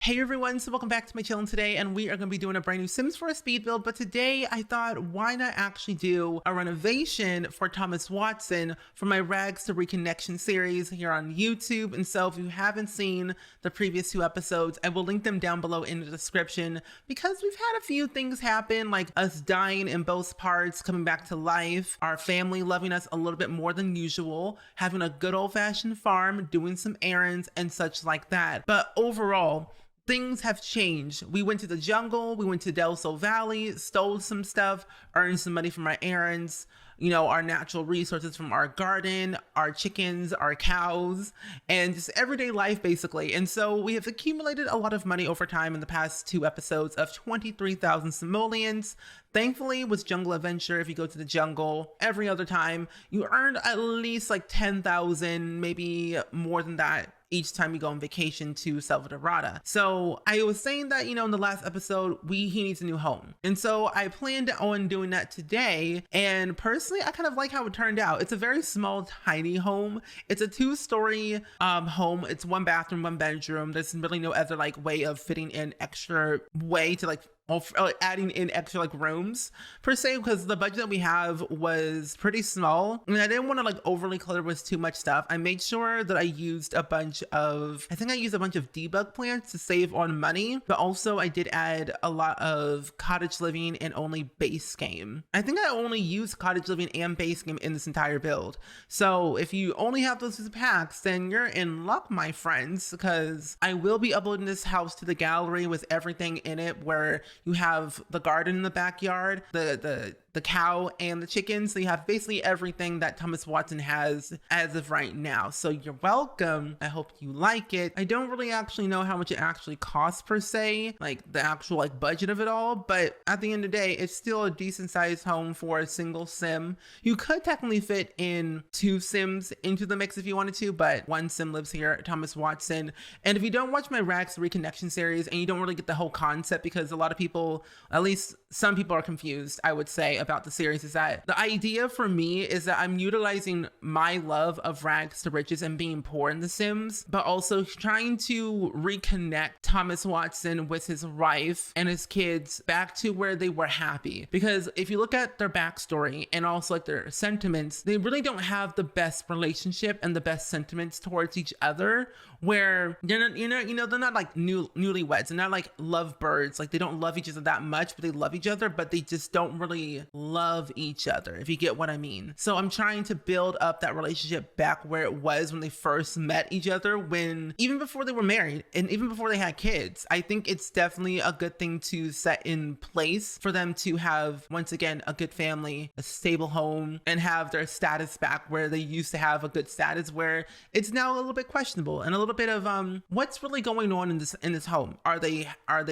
Hey everyone, so welcome back to my channel today, and we are going to be doing a brand new Sims 4 speed build. But today I thought, why not actually do a renovation for Thomas Watson for my Rags to Reconnection series here on YouTube. And so if you haven't seen the previous two episodes, I will link them down below in the description, because we've had a few things happen, like us dying in both parts, coming back to life, our family loving us a little bit more than usual, having a good old-fashioned farm, doing some errands and such like that. But overall, things have changed. We went to the jungle, we went to Del Sol Valley, stole some stuff, earned some money from our errands, our natural resources from our garden, our chickens, our cows, and just everyday life basically. And so we have accumulated a lot of money over time in the past two episodes of 23,000 simoleons. Thankfully, with Jungle Adventure, if you go to the jungle every other time, you earn at least like 10,000, maybe more than that, each time you go on vacation to Dorada. So I was saying that, in the last episode, he needs a new home. And so I planned on doing that today. And personally, I kind of like how it turned out. It's a very small, tiny home. It's a 2-story home. It's 1 bathroom, 1 bedroom. There's really no other way of fitting in extra way to adding in extra rooms per se, because the budget that we have was pretty small and I didn't want to overly clutter with too much stuff. I made sure that I used a bunch of debug plants to save on money, but also I did add a lot of cottage living and only base game. I think I only used cottage living and base game in this entire build. So if you only have those 2 packs, then you're in luck, my friends, because I will be uploading this house to the gallery with everything in it, where you have the garden in the backyard, the cow and the chickens. So you have basically everything that Thomas Watson has as of right now. So you're welcome. I hope you like it. I don't really actually know how much it actually costs per se, the actual budget of it all, but at the end of the day, it's still a decent sized home for a single sim. You could technically fit in 2 sims into the mix if you wanted to, but 1 sim lives here, Thomas Watson. And if you don't watch my Rags to Reconnection series and you don't really get the whole concept, because a lot of people, at least some people, are confused, I would say, about the series, is that the idea for me is that I'm utilizing my love of rags to riches and being poor in The Sims, but also trying to reconnect Thomas Watson with his wife and his kids back to where they were happy. Because if you look at their backstory and also their sentiments, they really don't have the best relationship and the best sentiments towards each other, where they're not, they're not newlyweds. They're not lovebirds. They don't love each other that much, but they love each other, but they just don't really love each other, if you get what I mean. So I'm trying to build up that relationship back where it was when they first met each other, even before they were married and even before they had kids. I think it's definitely a good thing to set in place for them to have, once again, a good family, a stable home, and have their status back where they used to have a good status, where it's now a little bit questionable, and a little bit of what's really going on in this home. Are they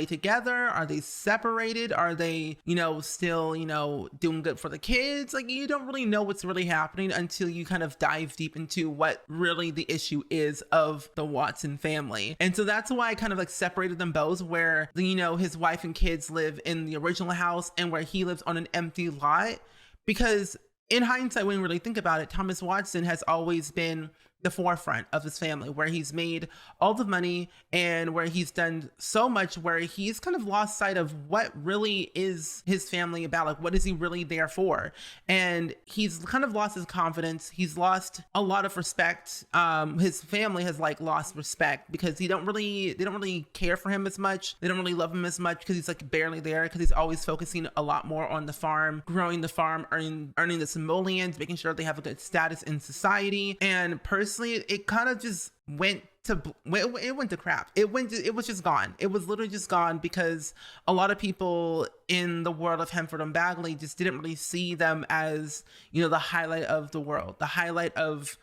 together? Are they separated? Are they still doing good for the kids? You don't really know what's really happening until you kind of dive deep into what really the issue is of the Watson family. And so that's why I kind of separated them both, where his wife and kids live in the original house and where he lives on an empty lot. Because in hindsight, when you really think about it, Thomas Watson has always been the forefront of his family, where he's made all the money and where he's done so much, where he's kind of lost sight of what really is his family about. What is he really there for? And he's kind of lost his confidence. He's lost a lot of respect. His family has lost respect, because they don't really care for him as much. They don't really love him as much, because he's barely there, because he's always focusing a lot more on the farm, growing the farm, earning the simoleons, making sure they have a good status in society. And personally, it kind of just went to crap. It was just gone. It was literally just gone, because a lot of people in the world of Hemford and Bagley just didn't really see them as, the highlight of the world, the highlight of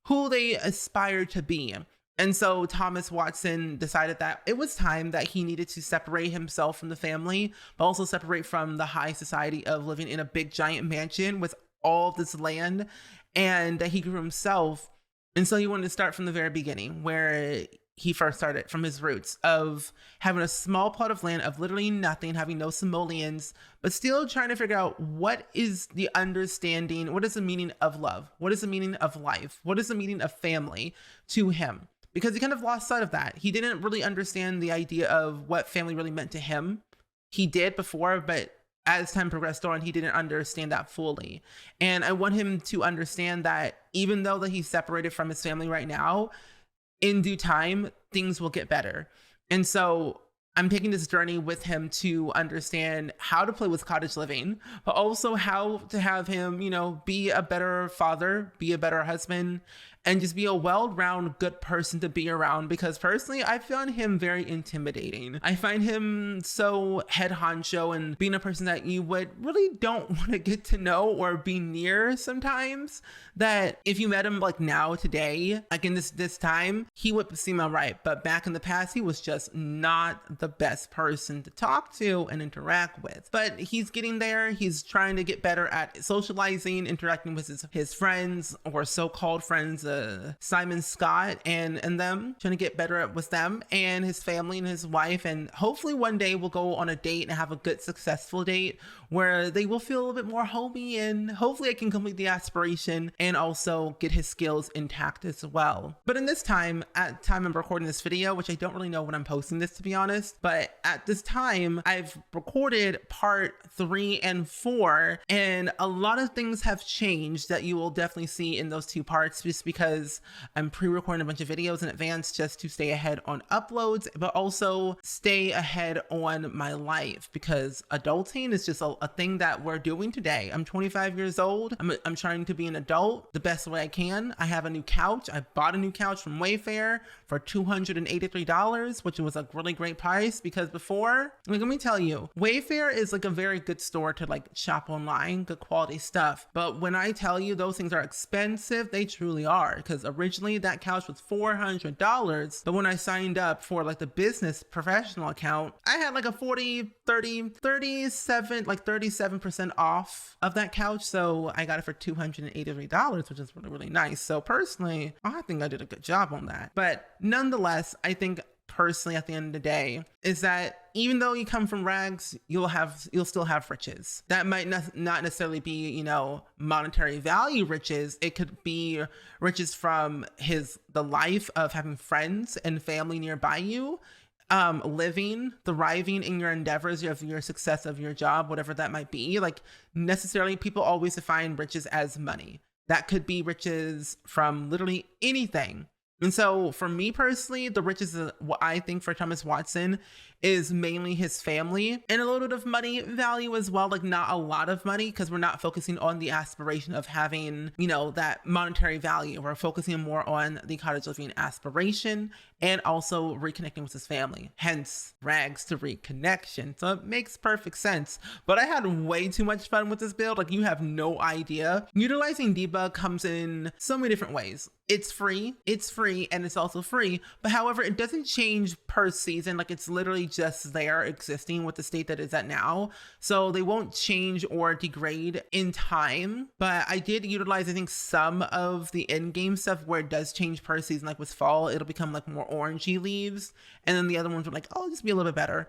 who they aspired to be. And so Thomas Watson decided that it was time that he needed to separate himself from the family, but also separate from the high society of living in a big giant mansion with all of this land, and that he grew himself. And so he wanted to start from the very beginning, where he first started, from his roots of having a small plot of land of literally nothing, having no simoleons, but still trying to figure out what is the understanding, what is the meaning of love? What is the meaning of life? What is the meaning of family to him? because he kind of lost sight of that. He didn't really understand the idea of what family really meant to him. He did before, but as time progressed on, he didn't understand that fully. And I want him to understand that even though that he's separated from his family right now, in due time, things will get better. And so I'm taking this journey with him to understand how to play with cottage living, but also how to have him, you know, be a better father, be a better husband, and just be a well-rounded good person to be around. Because personally, I found him very intimidating. I find him so head honcho and being a person that you would really don't want to get to know or be near sometimes, that if you met him like now, today, like in this time, he would seem all right. But back in the past, he was just not the best person to talk to and interact with. But he's getting there. He's trying to get better at socializing, interacting with his friends, or so-called friends, Simon, Scott, and them, trying to get better at with them and his family and his wife. And hopefully one day we'll go on a date and have a good, successful date where they will feel a little bit more homey, and hopefully I can complete the aspiration and also get his skills intact as well. But in this time, at the time I'm recording this video, which I don't really know when I'm posting this, to be honest, but at this time I've recorded part 3 and 4, and a lot of things have changed that you will definitely see in those 2 parts, just because I'm pre-recording a bunch of videos in advance just to stay ahead on uploads, but also stay ahead on my life, because adulting is just a thing that we're doing today. I'm 25 years old. I'm trying to be an adult the best way I can. I have a new couch. I bought a new couch from Wayfair for $283, which was a really great price, because before, like, let me tell you, Wayfair is like a very good store to like shop online, good quality stuff. But when I tell you those things are expensive, they truly are, because originally that couch was $400, but when I signed up for like the business professional account, I had like a 37% off of that couch. So I got it for $283, which is really, really nice. So personally, I think I did a good job on that. But nonetheless, I think personally at the end of the day is that even though you come from rags, you'll still have riches. That might not necessarily be, you know, monetary value riches. It could be riches from the life of having friends and family nearby you, living, thriving in your endeavors, of your success of your job, whatever that might be. Like, necessarily, people always define riches as money. That could be riches from literally anything. And so for me personally, the riches, what I think for Thomas Watson, is mainly his family and a little bit of money value as well. Like, not a lot of money, because we're not focusing on the aspiration of having, you know, that monetary value. We're focusing more on the cottage living aspiration and also reconnecting with his family, hence rags to reconnection. So it makes perfect sense. But I had way too much fun with this build. Like, you have no idea. Utilizing debug comes in so many different ways. It's free, and it's also free. But however, it doesn't change per season. Like, it's literally just there existing with the state that it's at now. So they won't change or degrade in time. But I did utilize, I think, some of the in-game stuff where it does change per season. Like with fall, it'll become like more orangey leaves. And then the other ones were like, oh, just be a little bit better.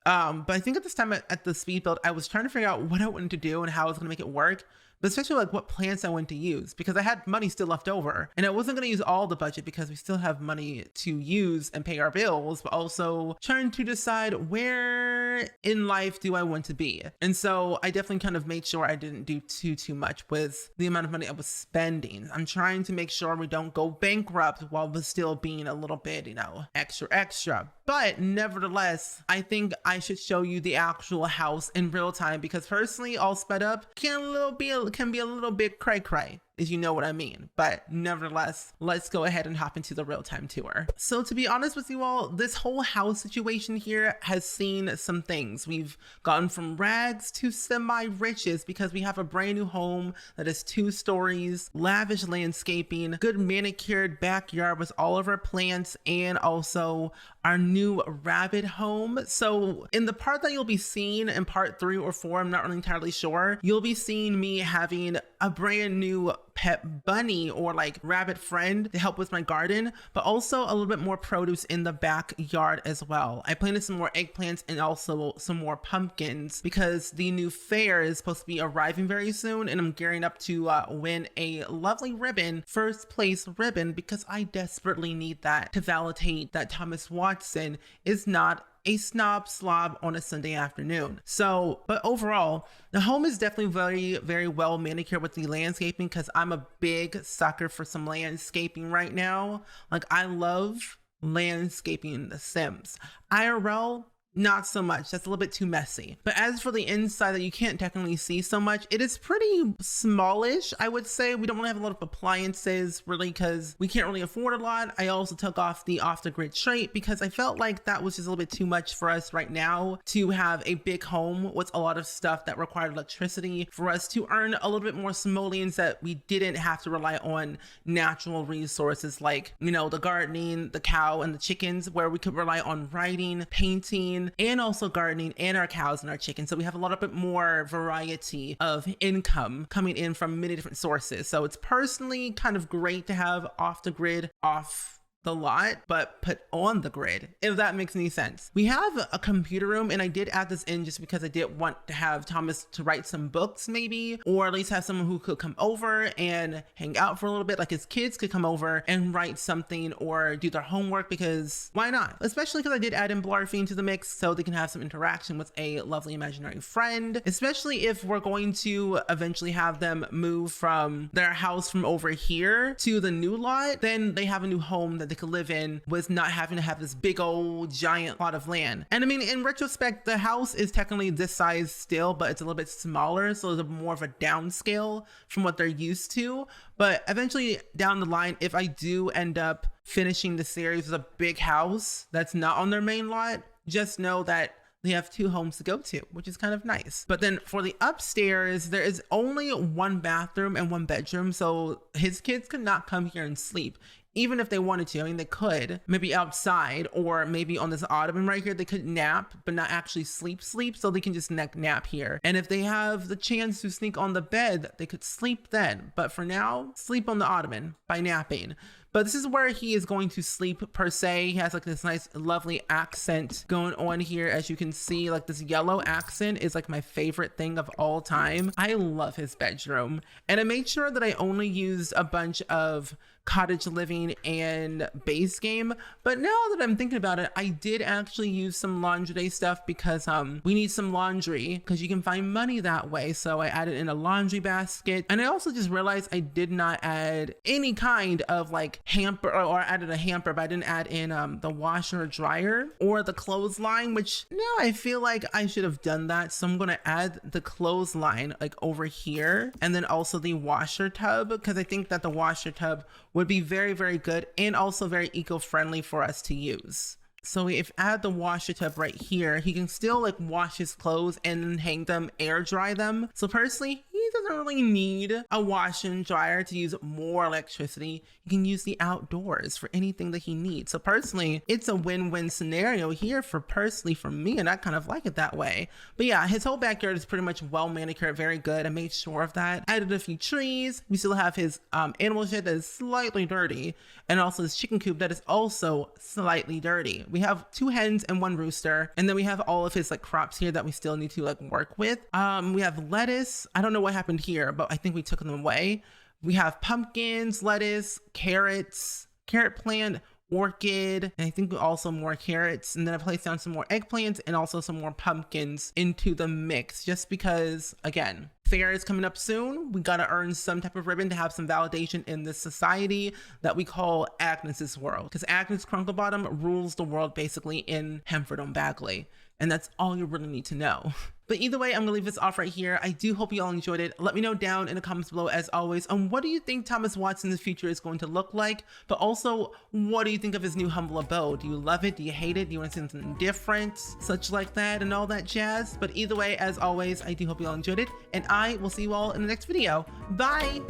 But I think at this time at the speed build, I was trying to figure out what I wanted to do and how I was going to make it work. But especially like what plants I wanted to use, because I had money still left over, and I wasn't going to use all the budget because we still have money to use and pay our bills, but also trying to decide where in life do I want to be. And so I definitely kind of made sure I didn't do too much with the amount of money I was spending. I'm trying to make sure we don't go bankrupt while we're still being a little bit, you know, extra. But nevertheless, I think I should show you the actual house in real time, because personally, all sped up can be a little bit cray-cray, if you know what I mean. But nevertheless, let's go ahead and hop into the real-time tour. So to be honest with you all, this whole house situation here has seen some things. We've gone from rags to semi-riches, because we have a brand new home that is 2 stories, lavish landscaping, good manicured backyard with all of our plants, and also our new rabbit home. So in the part that you'll be seeing in part 3 or 4, I'm not really entirely sure, you'll be seeing me having a brand new pet bunny or like rabbit friend to help with my garden, but also a little bit more produce in the backyard as well. I planted some more eggplants and also some more pumpkins because the new fair is supposed to be arriving very soon, and I'm gearing up to win a lovely ribbon, first place ribbon, because I desperately need that to validate that Thomas Watson is not a slob on a Sunday afternoon. So, but overall, the home is definitely very, very well manicured with the landscaping because I'm a big sucker for some landscaping right now. Like, I love landscaping in The Sims. IRL, not so much. That's a little bit too messy. But as for the inside that you can't technically see so much, it is pretty smallish, I would say. We don't really have a lot of appliances really because we can't really afford a lot. I also took off the off-the-grid trait because I felt like that was just a little bit too much for us right now to have a big home with a lot of stuff that required electricity for us to earn a little bit more simoleons that we didn't have to rely on natural resources like, you know, the gardening, the cow, and the chickens, where we could rely on writing, painting, and also gardening and our cows and our chickens. So we have a lot bit more variety of income coming in from many different sources. So it's personally kind of great to have off the grid, off the lot, but put on the grid, if that makes any sense. We have a computer room, and I did add this in just because I did want to have Thomas to write some books maybe, or at least have someone who could come over and hang out for a little bit, like his kids could come over and write something or do their homework, because why not? Especially because I did add in Blarfy into the mix so they can have some interaction with a lovely imaginary friend, especially if we're going to eventually have them move from their house from over here to the new lot. Then they have a new home that they could live in with not having to have this big old giant plot of land. And I mean, in retrospect, the house is technically this size still, but it's a little bit smaller, so it's more of a downscale from what they're used to. But eventually down the line, if I do end up finishing the series with a big house that's not on their main lot, just know that they have 2 homes to go to, which is kind of nice. But then for the upstairs, there is only 1 bathroom and 1 bedroom, so his kids could not come here and sleep. Even if they wanted to. I mean, they could maybe outside, or maybe on this ottoman right here, they could nap, but not actually sleep, so they can just nap here. And if they have the chance to sneak on the bed, they could sleep then. But for now, sleep on the ottoman by napping. But this is where he is going to sleep per se. He has like this nice, lovely accent going on here. As you can see, like this yellow accent is like my favorite thing of all time. I love his bedroom. And I made sure that I only used a bunch of cottage living and base game. But now that I'm thinking about it, I did actually use some laundry day stuff because we need some laundry because you can find money that way. So I added in a laundry basket. And I also just realized I did not add any kind of like hamper, or added a hamper, but I didn't add in the washer or dryer or the clothesline, which now I feel like I should have done that. So I'm going to add the clothesline like over here, and then also the washer tub, because I think that the washer tub would be very, very good and also very eco-friendly for us to use. So if I add the washer tub right here, he can still like wash his clothes and then hang them, air dry them. So personally, he doesn't really need a wash and dryer to use more electricity. He can use the outdoors for anything that he needs. So personally, it's a win-win scenario here for me, and I kind of like it that way. But yeah, his whole backyard is pretty much well manicured, very good. I made sure of that. Added a few trees. We still have his animal shed that is slightly dirty, and also his chicken coop that is also slightly dirty. We have 2 hens and 1 rooster, and then we have all of his like crops here that we still need to like work with. We have lettuce. I don't know what happened here, but I think we took them away. We have pumpkins, lettuce, carrots, carrot plant, orchid, and I think also more carrots. And then I placed down some more eggplants and also some more pumpkins into the mix, just because, again, fair is coming up soon. We gotta earn some type of ribbon to have some validation in this society that we call Agnes's world, because Agnes Crunklebottom rules the world basically in Hemford on Bagley. And that's all you really need to know. But either way, I'm gonna leave this off right here. I do hope you all enjoyed it. Let me know down in the comments below, as always, on what do you think Thomas Watson's future is going to look like? But also, what do you think of his new humble abode? Do you love it? Do you hate it? Do you want to see something different? Such like that and all that jazz. But either way, as always, I do hope you all enjoyed it. And I will see you all in the next video. Bye!